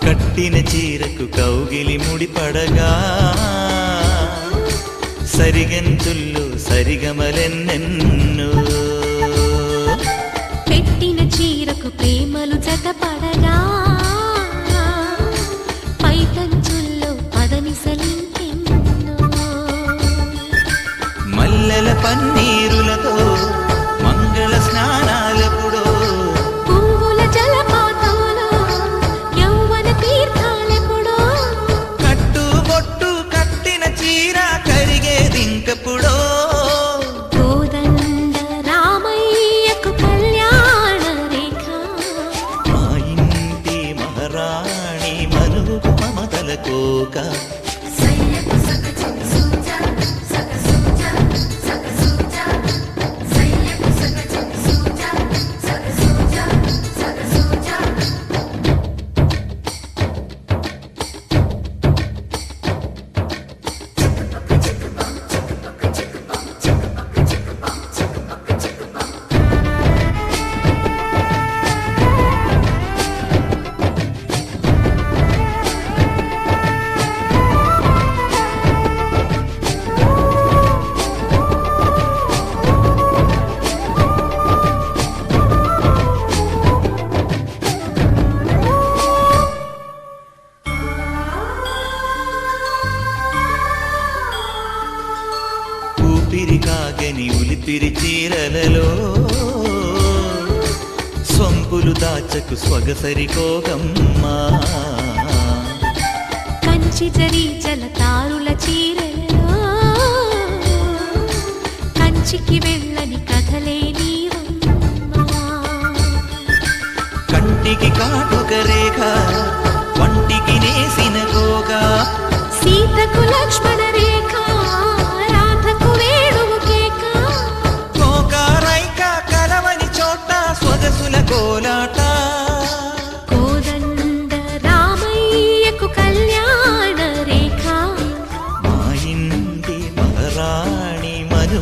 కట్టిన చీరకు కౌగిలి ముడిపడగా సరిగంతుల్లో సరిగమలెన్నెన్నో పెట్టిన చీరకు ప్రేమలు జతపడగా పైతంచుల్లో పదనిసలింకెన్నో మల్లెల పన్నీరులతో మంగళ స్నానాలెప్పుడో ఎప్పుడో కోదండ రామయ్యకు కళ్యాణ రేఖ మా ఇంటి మహారాణి మనుకు మమతల కోక కాగని ఉలిపిరి చీరలలో సొంపులు దాచకు స్వగసరి కోగమ్మా కంచి జరి జలతారుల చీరలలో కంచికి వెళ్ళని కథలే నీవమ్మా కంటికి కాటుక రేఖ వంటికి నేసిన కోగా సీతకు లక్ష్మణ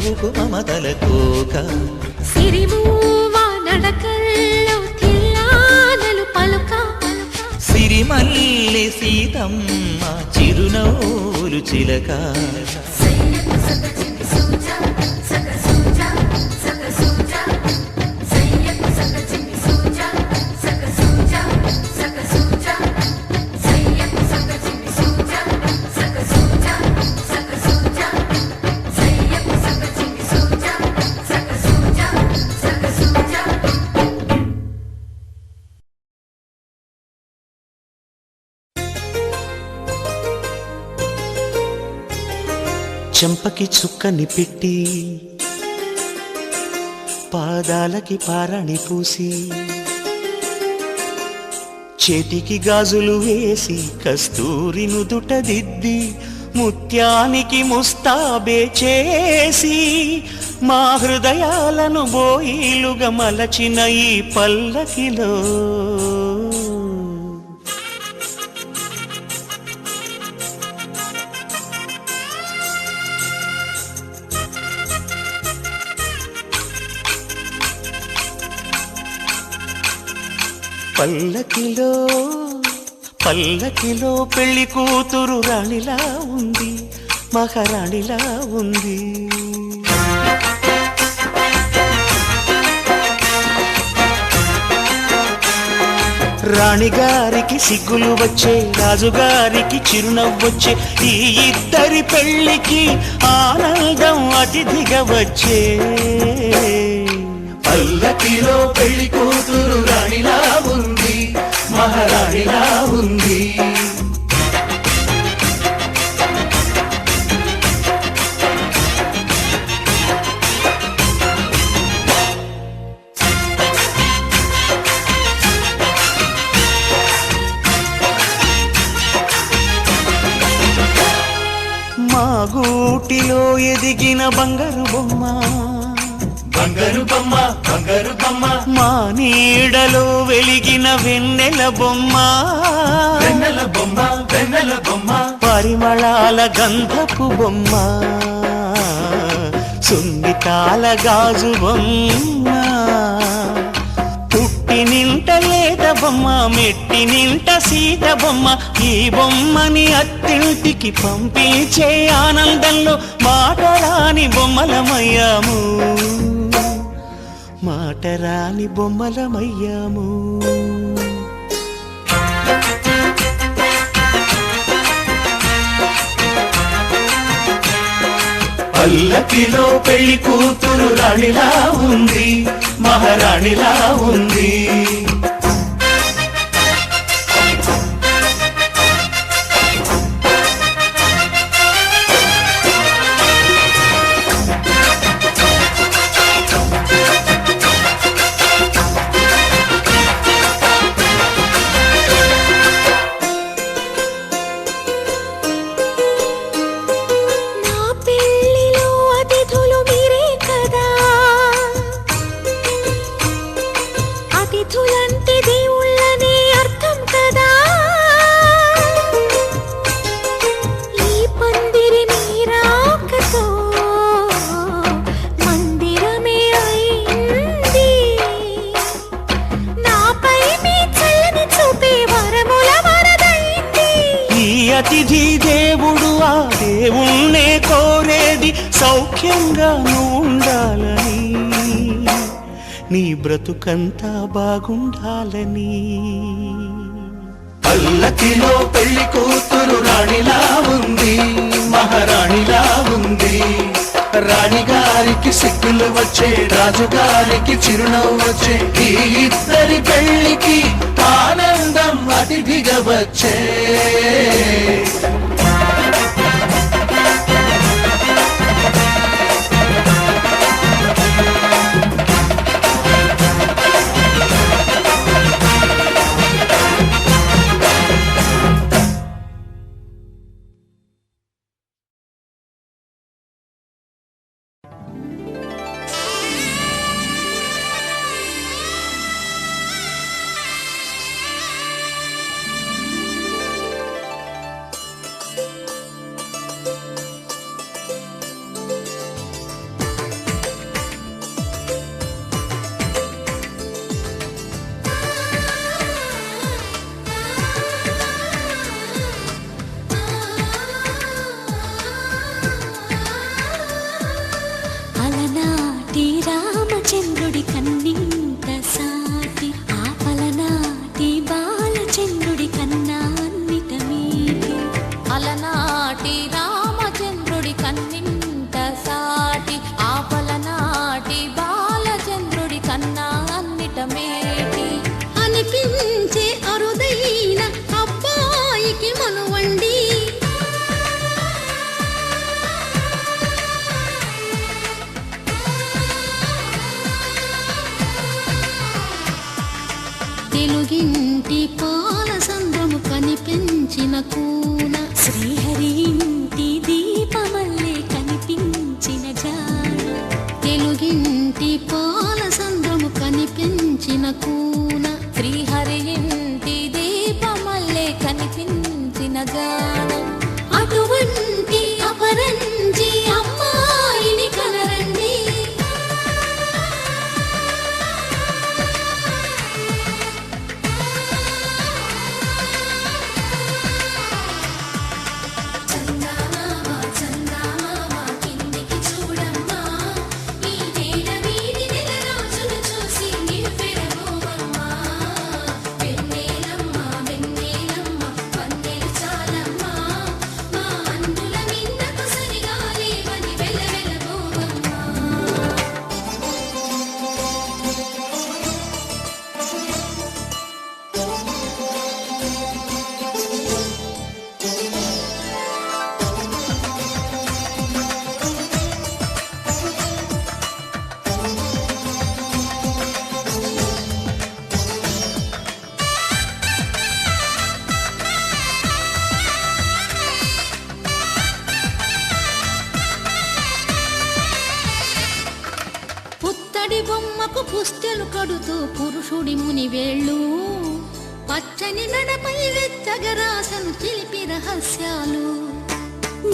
మనువుకు మమతల కోక. సిరిమూవ నడకల్లో తిల్లానలు పలుక. సిరిమల్లె సీతమ్మ చిరునవ్వులు చిలక. చెంపకి చుక్కని పెట్టి పాదాలకి పారాణి పూసి చేతికి గాజులు వేసి కస్తూరి నుదుట దిద్ది ముత్యానికి ముస్తాబే చేసి మా హృదయాలను బోయిలుగా మలచిన ఈ పల్లకిలో పల్లకిలో పల్లకిలో పెళ్లి కూతురు రాణిలా ఉంది, మహారాణిలా ఉంది. రాణిగారికి సిగ్గులు వచ్చే, రాజుగారికి చిరునవ్వొచ్చే, ఈ ఇద్దరి పెళ్లికి ఆనందం అతిథిగా వచ్చే. పల్లకిలో పెళ్లి కూతురు రాణిలా ఉంది, మహారాణిలా ఉంది. మా గూటిలో ఎదిగిన బంగారు బొమ్మ, బంగారు బొమ్మ, బంగారు బొమ్మ. మా నీడలో వెలిగిన వెన్నెల బొమ్మ, వెన్నెల బొమ్మ, వెన్నెల బొమ్మ. పరిమళాల గంధపు బొమ్మ, సున్నితాల గాజు బొమ్మ. పుట్టి నింట లేత బొమ్మ, మెట్టి నింట సీత బొమ్మ. ఈ బొమ్మని అత్తింటికి పంపించే ఆనందంలో మాటరాని బొమ్మలమయ్యాము, మాటరాని బొమ్మలమయ్యాము. పల్లకిలో పెళ్లి కూతురు రాణిలా ఉంది, మహారాణిలా ఉంది. అతిథి దేవుడు ఆ దేవుణ్ణే కోరేది సౌఖ్యంగా ఉండాలని, నీ బ్రతుకంతా బాగుండాలని. పల్లకిలో పెళ్లి కూతురు రాణిలా ఉంది, మహారాణిలా ఉంది. రాణిగారికి సిగ్గులు వచ్చే, రాజుగారికి చిరునవ్వు వచ్చే, ఈ ఇద్దరి పెళ్లికి ఆనందం అతిథిగా వచ్చే. తెలుగింటి పాల సంద్రము కనిపించిన కూన శ్రీహరి ఇంటి దీపమల్లే కనిపించిన జాడ తెలుగింటి పాల సంద్రము కనిపించిన కూన శ్రీహరి ఇంటి దీపమల్లే కనిపించిన జాడ అటువంటి అపరంజి అమ్మాయిని కనరండి బొమ్మకు పుస్తెలు కడుతూ పురుషుడి ముని వేళ్ళు పచ్చని మెడపై వెచ్చగరాసను చిలిపి రహస్యాలు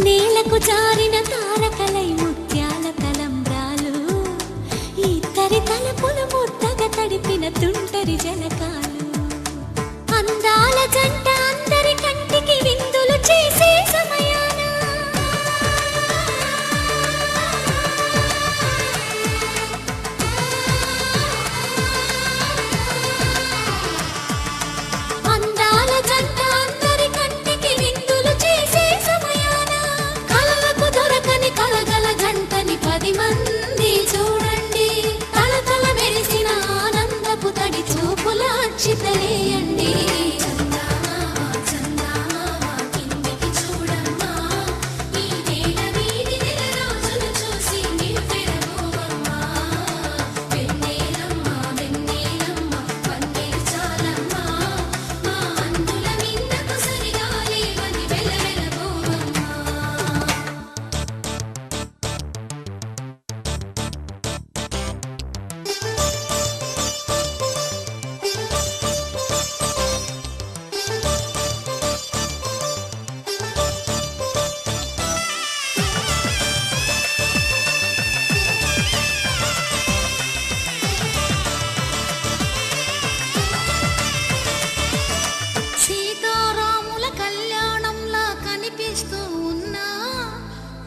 నేలకు జారిన తారకలై ముత్యాల తలంబ్రాలు ఇద్దరి తలపులు ముద్దగా తడిపిన తుంటరి జనకాలు అందాల జంట అందరి కంటికి విందులు చేసే సమయాన చితలేయండి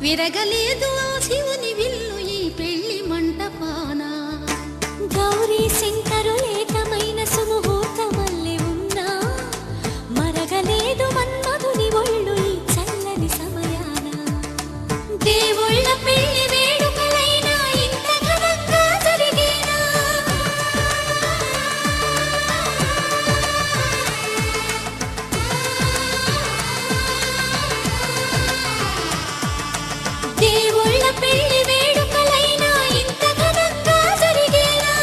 విరగలేదు శివుని విల్లు ఈ పెళ్లి మంటపాన గౌరీ శంకరు ఏకమైన సుముహూర్తమల్లె ఉన్నా మరగలేదు మన్మధుని ఒళ్ళు ఈ చల్లని సమయాన దేవుళ్ళ పెళ్లి వేడుకలైనా ఇంత ఘనంగా జరిగేనా దేవుళ్ళ పెళ్లి వేడుకలైనా ఇంత ఘనంగా జరిగేలా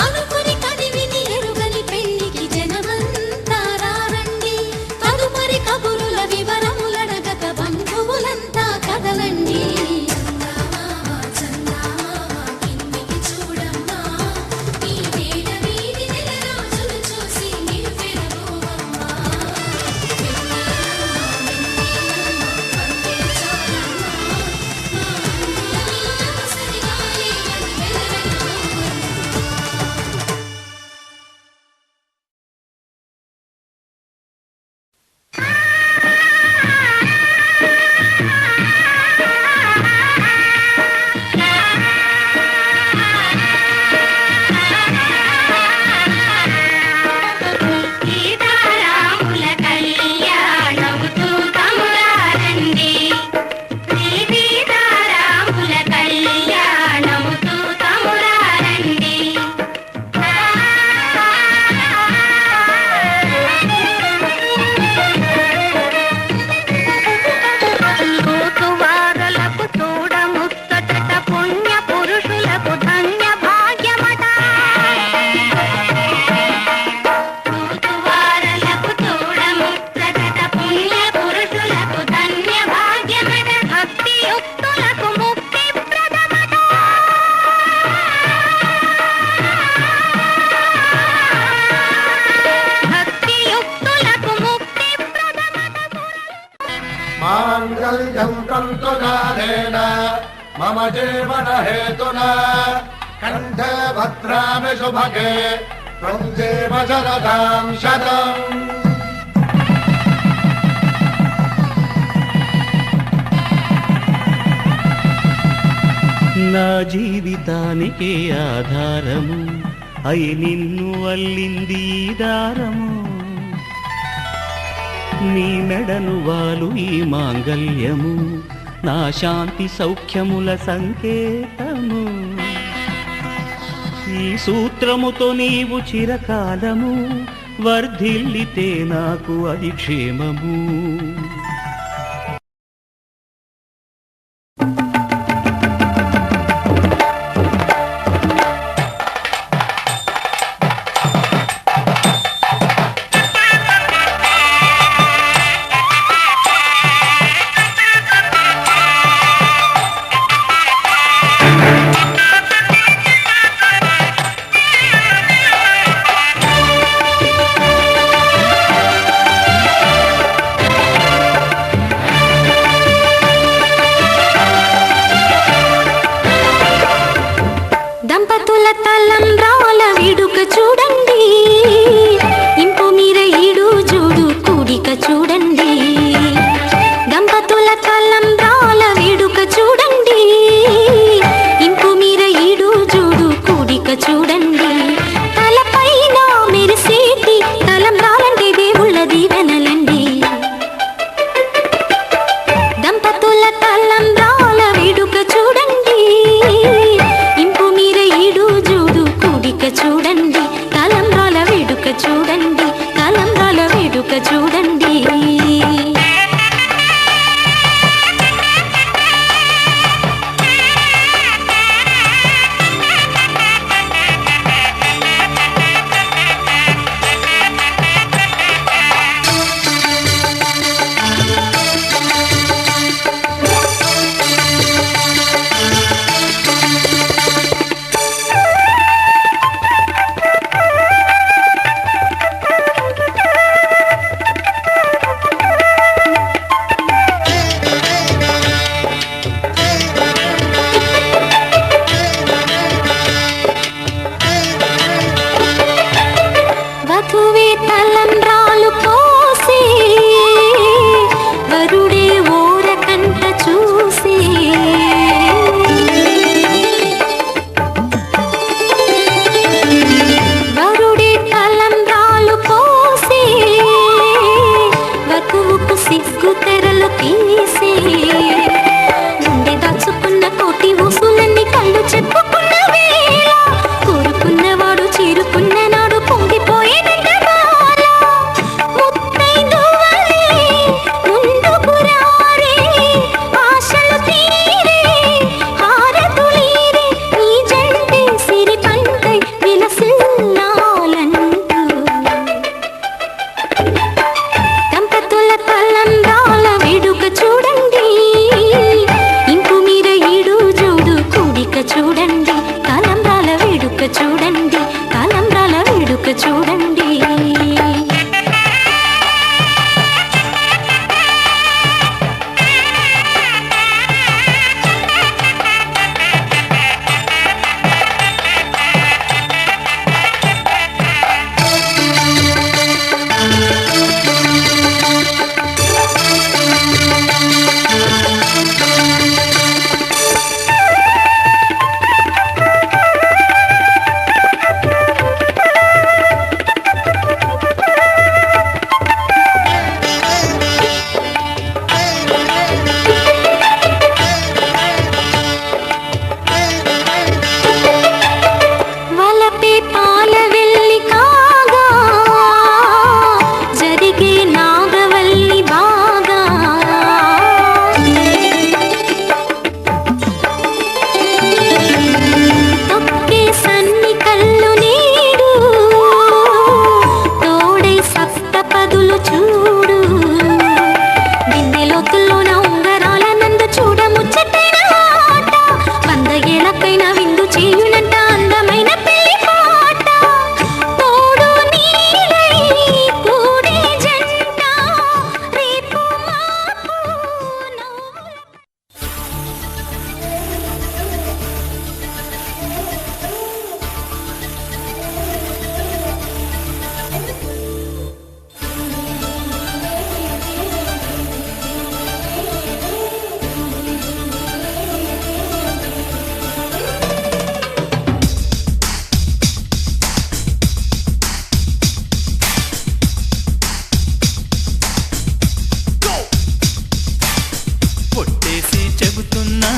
అనుకుని కదివిని ఎరుగని పెళ్లికి జనమంతా రారండి తదుపరి కబురుల వివరములడగక బంధువులంతా కదలండి कालेन मम जीवन हेतुना कंठे भद्रामि शुभगे त्वं जीव शरदां शतम् నా జీవితానికే ఆధారము అయి నిన్ను అల్లింది ఈ దారము నీ మెడను వాలు ఈ మాంగల్యము నా శాంతి సౌఖ్యముల సంకేతము ఈ సూత్రముతో నీవు చిరకాలము వర్ధిల్లితే నాకు అది క్షేమము దంపతుల తలంబ్రాల వేడుక చూడండి ఇంపు మీర ఈడు జోడు కూడిక చూడండి దంపతుల తలంబ్రాల వేడుక చూడండి ఇంపు మీర ఈడు జోడు కూడిక చూడండి తలపైన మెరిసేటి తలంబ్రాలంటే దేవుళ్ళ దీవెనలండి దంపతుల తలంబ్రాల వేడుక చూడండి చూడండి తలంబ్రాల వేడుక చూడండి తలంబ్రాల వేడుక చూడండి చెబుతున్నా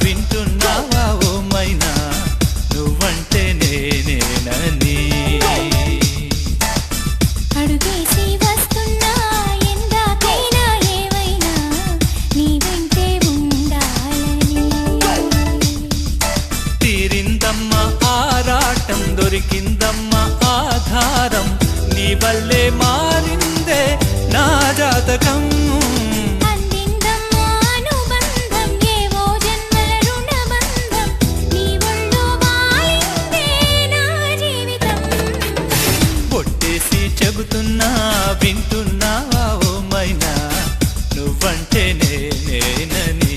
వింటున్నావా ఓ మైనా నువ్వంటే నేనేనని అడుగేసి వస్తున్నా ఎందాకైనా ఏవైనా నీ వెంటే ఉండాలని తీరిందమ్మా ఆరాటం దొరికిందమ్మా ఆధారం నీ వల్లే మారిందే నా జాతకం అందిందమ్మా అనుబంధం ఏవో జన్మల రుణబంధం నీ ఒళ్ళో వాలిందే నా జీవితం పొట్టేసి చెబుతున్నా వింటున్నావా ఓ మైనా నువ్వంటే నేనేనని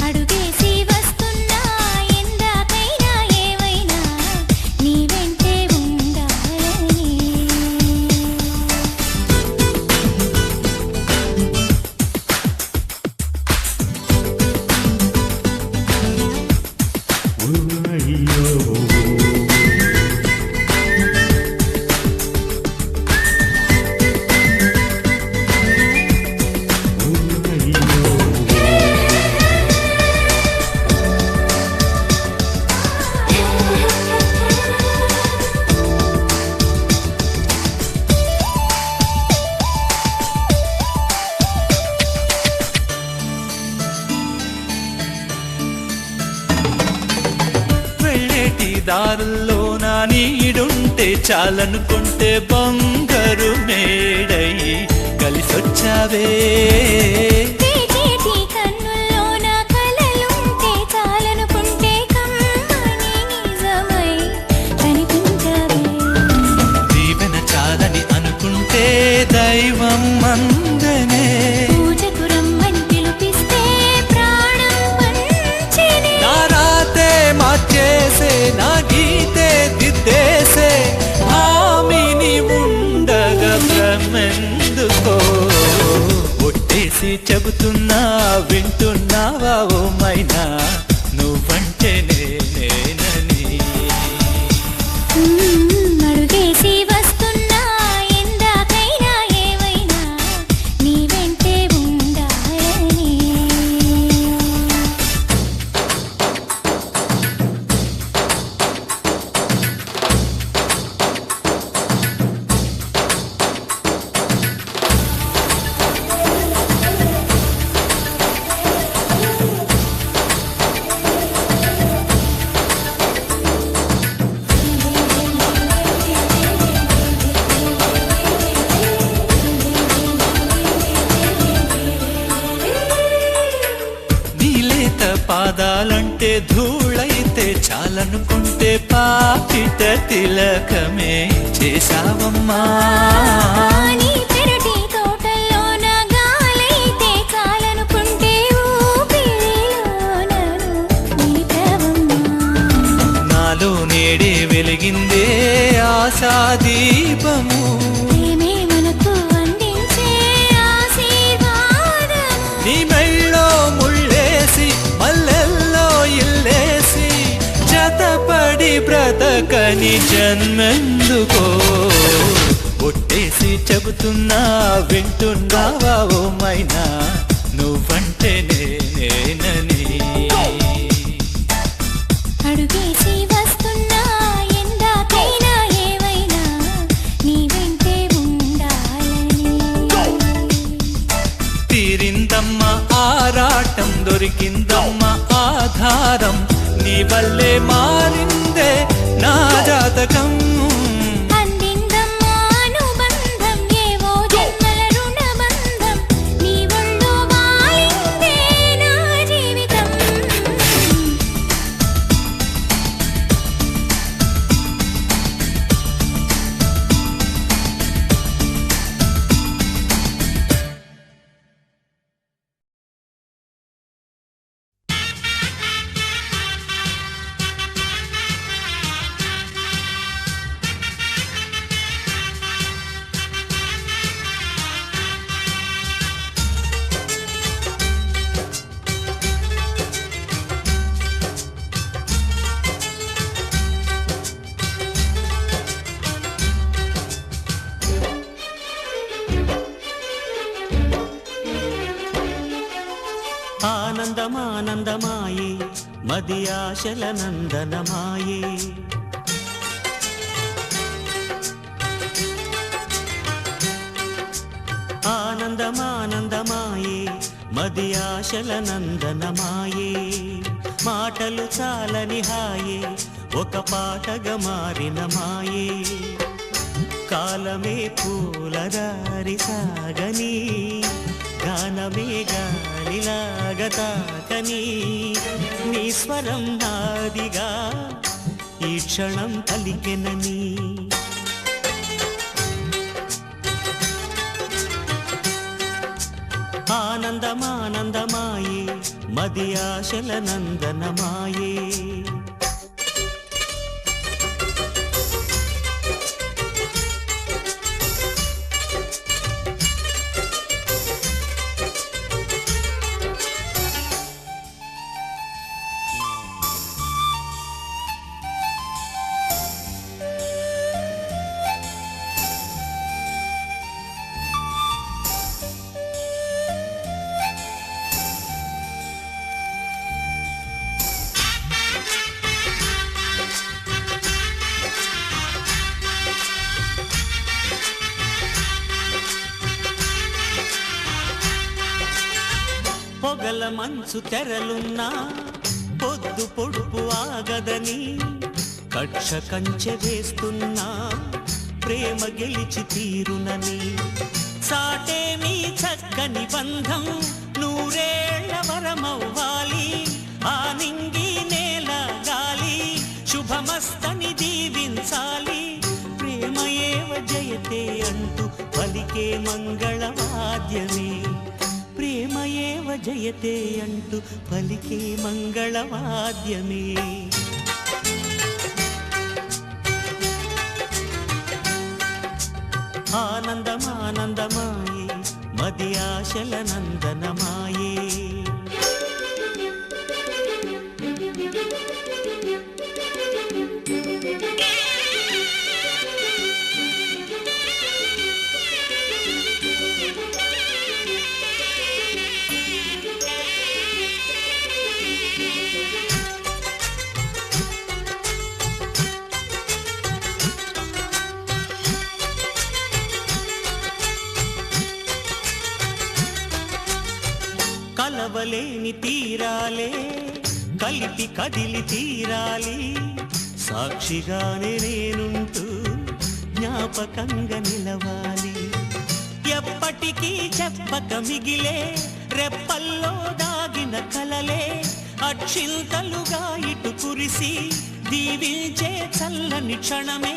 అడుగేసి వస్తున్నా ఎందాకైనా ఏవైనా నీ వెంటే ఉండాలని వెళ్ళేటి దారుల్లో నా నీడుంటే చాలనుకుంటే బంగారు మేడై కలిసొచ్చావే తేజేటి కన్నుల్లో నా కలలుంటే చాలనుకుంటే కమ్మని నిజమై కనిపించవే దీవెన చాలని అనుకుంటే దైవం మందనే పూజకు రమ్మని పిలిపిస్తే ప్రాణం పంచెనే నా రాతే మార్చేసే నా గీతే దిద్దేసే హామీని ఉండగా భ్రమెందుకో ఒట్టేసి చెబుతున్నా వింటున్నావా ఓ మైనా నువ్వంటే నేనేనని అడుగేసి వస్తున్నా ఎందాకైనా ఏవైనా నీ వెంటే ఉండాలని నీలేత పాదాలంటే ధూళైతే చాలనుకుంటే పాపిట తిలకమే చేశావమ్మా నీ పెరటి తోటల్లో నా గాలైతే చాలనుకుంటే ఊపిరిలో నన్ను నిలిపావమ్మా నాలో నేడే వెలిగిందే ఆశా దీపము ప్రేమే మనకు అందించే ఆశీర్వాదము నీ మెళ్ళో ముళ్ళేసి మల్లెల్లో ఇల్లేసి జతపడి బ్రతకని జన్మెందుకో ఒట్టేసి చెబుతున్నా వింటున్నావా ఓ మైనా నువ్వంటే నేనేనని అడుగేసి వస్తున్నా ఎందాకైనా ఏవైనా నీ వెంటే ఉండాలని తీరిందమ్మా ఆరాటం దొరికిందమ్మా ఆధారం నీ వల్లే మారిందే నా జాతకం అందిందమ్మా అనుబంధం ఏవో జన్మల రుణబంధం నీ ఒళ్ళో వాలిందే నా జీవితం ఆనందమానందమాయే మది ఆశల నందనమాయే ఆనందమానందమాయే మది ఆశల నందనమాయే మాటలు చాలని హాయే ఒక పాటగా మారిన మాయే కాలమే పూలదారి సాగని గానమే గాలిలాగా తాకని నీ స్వరం నాదిగా ఈ క్షణం పలికెనని ఆనందమానందమాయే మది ఆశల నందనమాయే పొగల మంచు తెరలున్నా పొద్దు పొడుపు ఆగదని కక్ష కంచె వేస్తున్నా ప్రేమ గెలిచి తీరునని సాటేమీ చక్కని బంధం నూరేళ్ల వరమవ్వాలి ఆ నింగి నేల గాలి శుభమస్తని దీవించాలి ప్రేమయేవ జయతే అంటూ పలికే మంగళవాద్యమే ప్రేమయేవ జయతే అంటూ పలికే మంగళవాద్యమే ఆనందమానందమాయే మది ఆశల నందనమాయే కలవలేని తీరాలే కలిపి కదిలి తీరాలి సాక్షిగానే నేనుంటూ జ్ఞాపకంగా నిలవాలి ఎప్పటికీ చెప్పక మిగిలే రెప్పల్లో దాగిన కలలే అక్షింతలుగా ఇటు కురిసి దీవించే చల్లని క్షణమే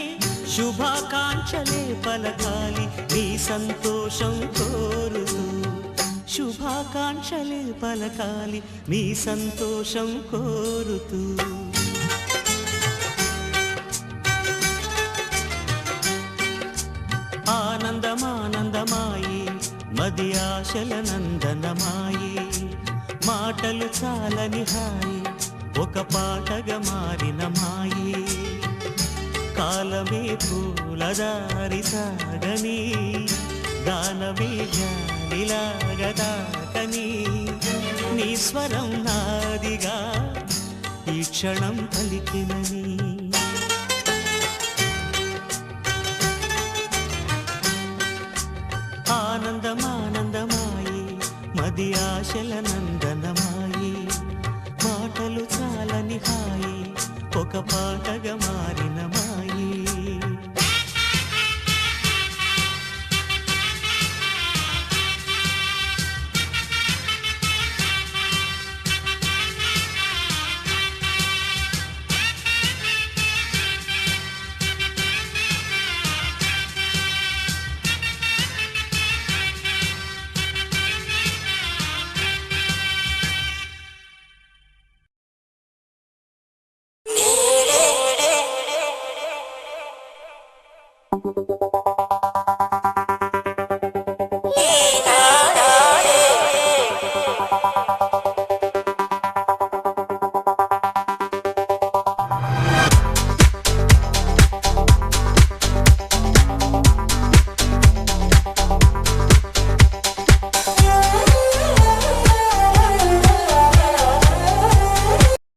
శుభాకాంక్షలే పలకాలి నీ సంతోషం కోరుతూ శుభాకాంక్షలే పలకాలి నీ సంతోషం కోరుతూ ఆనందమానందమాయే మది ఆశల నందనమాయే మాటలు చాలని హాయే ఒక పాటగా మారిన మాయే కాలమే పూలదారి సాగని గానమే గాలిలాగా తాకని నీ స్వరం నాదిగా ఈ క్షణం పలికినని ఆనందమానందమాయే మది ఆశల నందనమాయే మాటలు చాలని హాయే ఒక పాటగా మారిన మాయే Thank you.